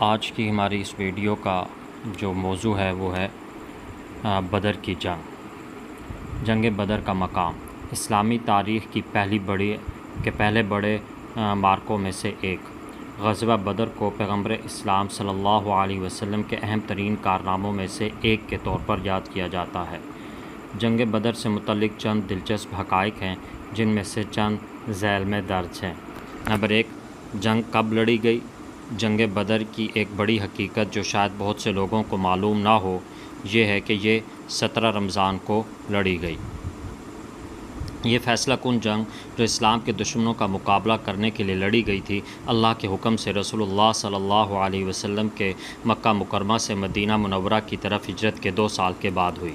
آج کی ہماری اس ویڈیو کا جو موضوع ہے وہ ہے بدر کی جنگ بدر کا مقام اسلامی تاریخ کی پہلے بڑے مارکوں میں سے ایک غزوہ بدر کو پیغمبر اسلام صلی اللہ علیہ وسلم کے اہم ترین کارناموں میں سے ایک کے طور پر یاد کیا جاتا ہے۔ جنگ بدر سے متعلق چند دلچسپ حقائق ہیں جن میں سے چند ذیل میں درج ہیں۔ نمبر 1، جنگ کب لڑی گئی؟ جنگ بدر کی ایک بڑی حقیقت جو شاید بہت سے لوگوں کو معلوم نہ ہو یہ ہے کہ یہ 17 رمضان کو لڑی گئی۔ یہ فیصلہ کن جنگ جو اسلام کے دشمنوں کا مقابلہ کرنے کے لیے لڑی گئی تھی، اللہ کے حکم سے رسول اللہ صلی اللہ علیہ وسلم کے مکہ مکرمہ سے مدینہ منورہ کی طرف ہجرت کے 2 سال کے بعد ہوئی۔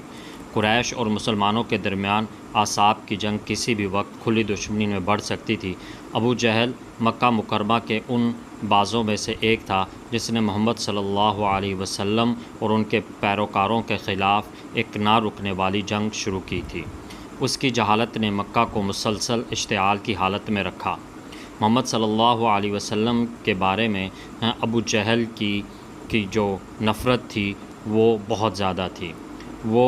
قریش اور مسلمانوں کے درمیان اعصاب کی جنگ کسی بھی وقت کھلی دشمنی میں بڑھ سکتی تھی۔ ابو جہل مکہ مکرمہ کے ان بازوں میں سے ایک تھا جس نے محمد صلی اللہ علیہ وسلم اور ان کے پیروکاروں کے خلاف ایک نہ رکنے والی جنگ شروع کی تھی۔ اس کی جہالت نے مکہ کو مسلسل اشتعال کی حالت میں رکھا۔ محمد صلی اللہ علیہ وسلم کے بارے میں ابو جہل کی جو نفرت تھی وہ بہت زیادہ تھی۔ وہ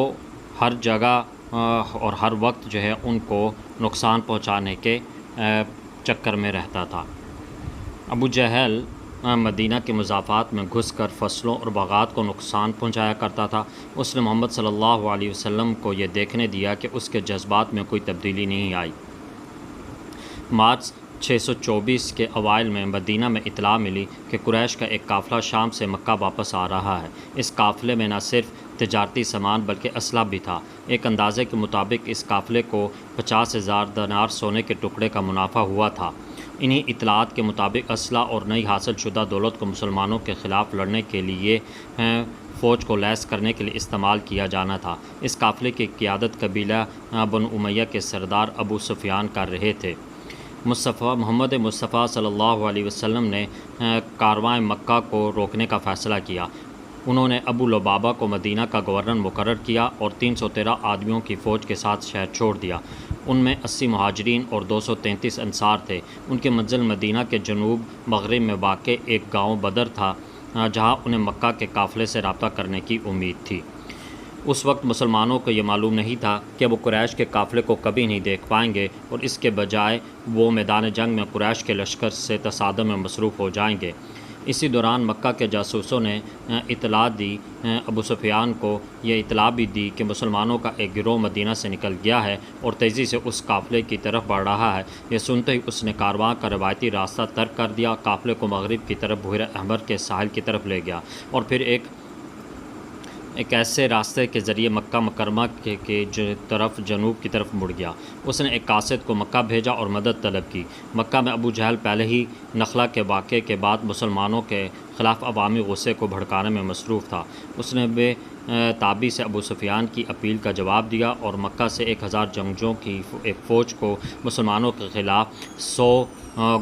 ہر جگہ اور ہر وقت جو ہے ان کو نقصان پہنچانے کے چکر میں رہتا تھا۔ ابو جہل مدینہ کے مضافات میں گھس کر فصلوں اور باغات کو نقصان پہنچایا کرتا تھا۔ اس نے محمد صلی اللہ علیہ وسلم کو یہ دیکھنے دیا کہ اس کے جذبات میں کوئی تبدیلی نہیں آئی۔ مارچ 624 کے اوائل میں مدینہ میں اطلاع ملی کہ قریش کا ایک قافلہ شام سے مکہ واپس آ رہا ہے۔ اس قافلے میں نہ صرف تجارتی سامان بلکہ اسلحہ بھی تھا۔ ایک اندازے کے مطابق اس قافلے کو 50,000 دینار سونے کے ٹکڑے کا منافع ہوا تھا۔ انہی اطلاعات کے مطابق اسلحہ اور نئی حاصل شدہ دولت کو مسلمانوں کے خلاف لڑنے کے لیے فوج کو لیس کرنے کے لیے استعمال کیا جانا تھا۔ اس قافلے کی قیادت قبیلہ بنو امیہ کے سردار ابو سفیان کر رہے تھے۔ محمد مصطفیٰ صلی اللہ علیہ وسلم نے کارواں مکہ کو روکنے کا فیصلہ کیا۔ انہوں نے ابو لبابہ کو مدینہ کا گورنر مقرر کیا اور 313 آدمیوں کی فوج کے ساتھ شہر چھوڑ دیا۔ ان میں 80 مہاجرین اور 233 انصار تھے۔ ان کی منزل مدینہ کے جنوب مغرب میں واقع ایک گاؤں بدر تھا جہاں انہیں مکہ کے قافلے سے رابطہ کرنے کی امید تھی۔ اس وقت مسلمانوں کو یہ معلوم نہیں تھا کہ وہ قریش کے قافلے کو کبھی نہیں دیکھ پائیں گے اور اس کے بجائے وہ میدان جنگ میں قریش کے لشکر سے تصادم میں مصروف ہو جائیں گے۔ اسی دوران مکہ کے جاسوسوں نے اطلاع دی، ابو سفیان کو یہ اطلاع بھی دی کہ مسلمانوں کا ایک گروہ مدینہ سے نکل گیا ہے اور تیزی سے اس قافلے کی طرف بڑھ رہا ہے۔ یہ سنتے ہی اس نے کارواں کا روایتی راستہ ترک کر دیا، قافلے کو مغرب کی طرف بحیر احمر کے ساحل کی طرف لے گیا اور پھر ایک ایسے راستے کے ذریعے مکہ مکرمہ کے طرف جنوب کی طرف مڑ گیا۔ اس نے ایک قاصد کو مکہ بھیجا اور مدد طلب کی۔ مکہ میں ابو جہل پہلے ہی نخلہ کے واقعے کے بعد مسلمانوں کے خلاف عوامی غصے کو بھڑکانے میں مصروف تھا۔ اس نے بے تابی سے ابو سفیان کی اپیل کا جواب دیا اور مکہ سے 1000 جنگجوؤں کی ایک فوج کو مسلمانوں کے خلاف 100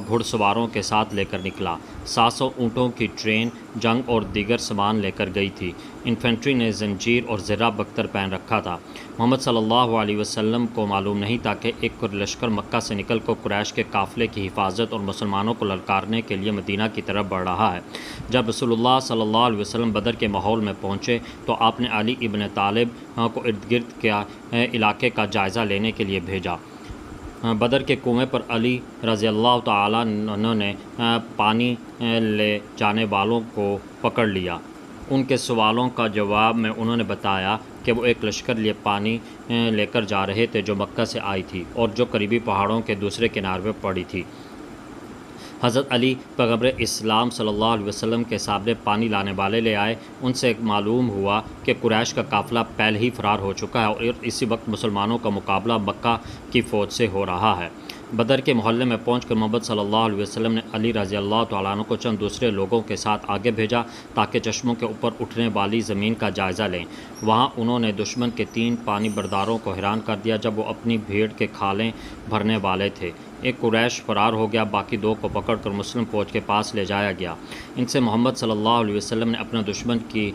گھڑ سواروں کے ساتھ لے کر نکلا۔ 700 اونٹوں کی ٹرین جنگ اور دیگر سامان لے کر گئی تھی۔ انفینٹری نے زنجیر اور زرہ بختر پہن رکھا تھا۔ محمد صلی اللہ علیہ وسلم کو معلوم نہیں تھا کہ ایک لشکر مکہ سے نکل کر قریش کے قافلے کی حفاظت اور مسلمانوں کو للکارنے کے لیے مدینہ کی طرف بڑھ رہا ہے۔ جب رسول اللہ صلی اللہ علیہ وسلم بدر کے ماحول میں پہنچے تو آپ نے علی ابن طالب کو ارد گرد کے علاقے کا جائزہ لینے کے لیے بھیجا۔ بدر کے کنویں پر علی رضی اللہ تعالیٰ عنہ نے پانی لے جانے والوں کو پکڑ لیا۔ ان کے سوالوں کا جواب میں انہوں نے بتایا کہ وہ ایک لشکر لیے پانی لے کر جا رہے تھے جو مکہ سے آئی تھی اور جو قریبی پہاڑوں کے دوسرے کنارے پر پڑی تھی۔ حضرت علی پیغمبر اسلام صلی اللہ علیہ وسلم کے سامنے پانی لانے والے لے آئے۔ ان سے معلوم ہوا کہ قریش کا قافلہ پہلے ہی فرار ہو چکا ہے اور اسی وقت مسلمانوں کا مقابلہ مکہ کی فوج سے ہو رہا ہے۔ بدر کے محلے میں پہنچ کر محمد صلی اللہ علیہ وسلم نے علی رضی اللہ تعالیٰ عنہ کو چند دوسرے لوگوں کے ساتھ آگے بھیجا تاکہ چشموں کے اوپر اٹھنے والی زمین کا جائزہ لیں۔ وہاں انہوں نے دشمن کے 3 پانی برداروں کو حیران کر دیا جب وہ اپنی بھیڑ کے کھالیں بھرنے والے تھے۔ ایک قریش فرار ہو گیا، باقی 2 کو پکڑ کر مسلم فوج کے پاس لے جایا گیا۔ ان سے محمد صلی اللہ علیہ وسلم نے اپنا دشمن کی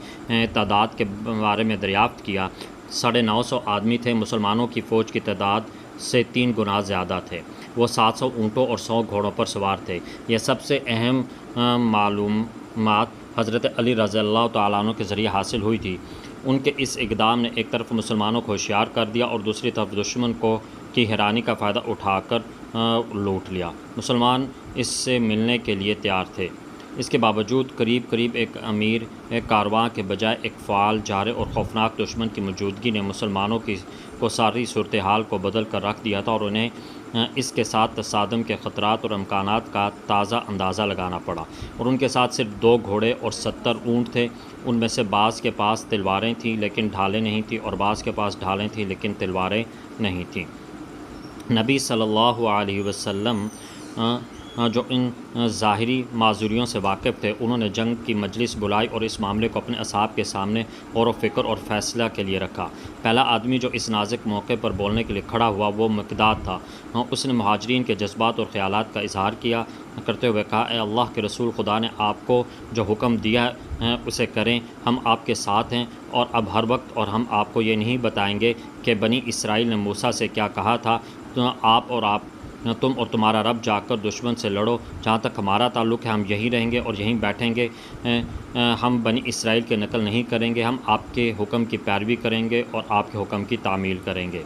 تعداد کے بارے میں دریافت کیا۔ 950 آدمی تھے۔ مسلمانوں کی فوج کی تعداد سے 3 گنا زیادہ تھے۔ وہ 700 اونٹوں اور 100 گھوڑوں پر سوار تھے۔ یہ سب سے اہم معلومات حضرت علی رضی اللہ تعالیٰ عنہ کے ذریعے حاصل ہوئی تھی۔ ان کے اس اقدام نے ایک طرف مسلمانوں کو ہوشیار کر دیا اور دوسری طرف دشمن کی حیرانی کا فائدہ اٹھا کر لوٹ لیا۔ مسلمان اس سے ملنے کے لیے تیار تھے، اس کے باوجود قریب ایک امیر کارواں کے بجائے ایک فعال، جارح اور خوفناک دشمن کی موجودگی نے مسلمانوں کو ساری صورتحال کو بدل کر رکھ دیا تھا، اور انہیں اس کے ساتھ تصادم کے خطرات اور امکانات کا تازہ اندازہ لگانا پڑا۔ اور ان کے ساتھ صرف 2 گھوڑے اور 70 اونٹ تھے۔ ان میں سے بعض کے پاس تلواریں تھیں لیکن ڈھالیں نہیں تھیں، اور بعض کے پاس ڈھالیں تھیں لیکن تلواریں نہیں تھیں۔ نبی صلی اللہ علیہ وسلم جو ان ظاہری معذوریوں سے واقف تھے، انہوں نے جنگ کی مجلس بلائی اور اس معاملے کو اپنے اصحاب کے سامنے غور و فکر اور فیصلہ کے لیے رکھا۔ پہلا آدمی جو اس نازک موقع پر بولنے کے لیے کھڑا ہوا وہ مقداد تھا۔ اس نے مہاجرین کے جذبات اور خیالات کا اظہار کیا کرتے ہوئے کہا، اے اللہ کے رسول، خدا نے آپ کو جو حکم دیا ہے اسے کریں، ہم آپ کے ساتھ ہیں، اور اب ہر وقت اور ہم آپ کو یہ نہیں بتائیں گے کہ بنی اسرائیل نے موسیٰ سے کیا کہا تھا، تم اور تمہارا رب جا کر دشمن سے لڑو، جہاں تک ہمارا تعلق ہے ہم یہیں رہیں گے اور یہیں بیٹھیں گے، ہم بنی اسرائیل کے نقل نہیں کریں گے، ہم آپ کے حکم کی پیروی کریں گے اور آپ کے حکم کی تعمیل کریں گے۔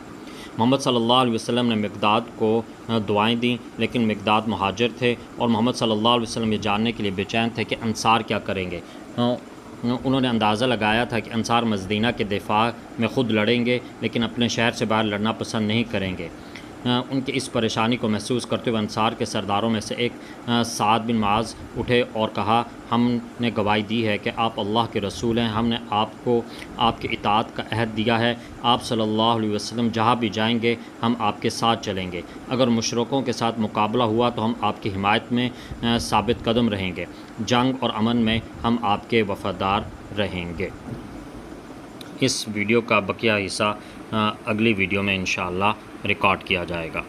محمد صلی اللہ علیہ وسلم نے مقداد کو دعائیں دیں، لیکن مقداد مہاجر تھے اور محمد صلی اللہ علیہ وسلم یہ جاننے کے لیے بے چین تھے کہ انصار کیا کریں گے۔ انہوں نے اندازہ لگایا تھا کہ انصار مدینہ کے دفاع میں خود لڑیں گے، لیکن اپنے شہر سے باہر لڑنا پسند نہیں کریں گے۔ ان کی اس پریشانی کو محسوس کرتے ہوئے انصار کے سرداروں میں سے ایک سعد بن معاذ اٹھے اور کہا، ہم نے گواہی دی ہے کہ آپ اللہ کے رسول ہیں، ہم نے آپ کو آپ کی اطاعت کا عہد دیا ہے، آپ صلی اللہ علیہ وسلم جہاں بھی جائیں گے ہم آپ کے ساتھ چلیں گے، اگر مشرکوں کے ساتھ مقابلہ ہوا تو ہم آپ کی حمایت میں ثابت قدم رہیں گے، جنگ اور امن میں ہم آپ کے وفادار رہیں گے۔ اس ویڈیو کا بقیہ حصہ اگلی ویڈیو میں انشاءاللہ ریکارڈ کیا جائے گا۔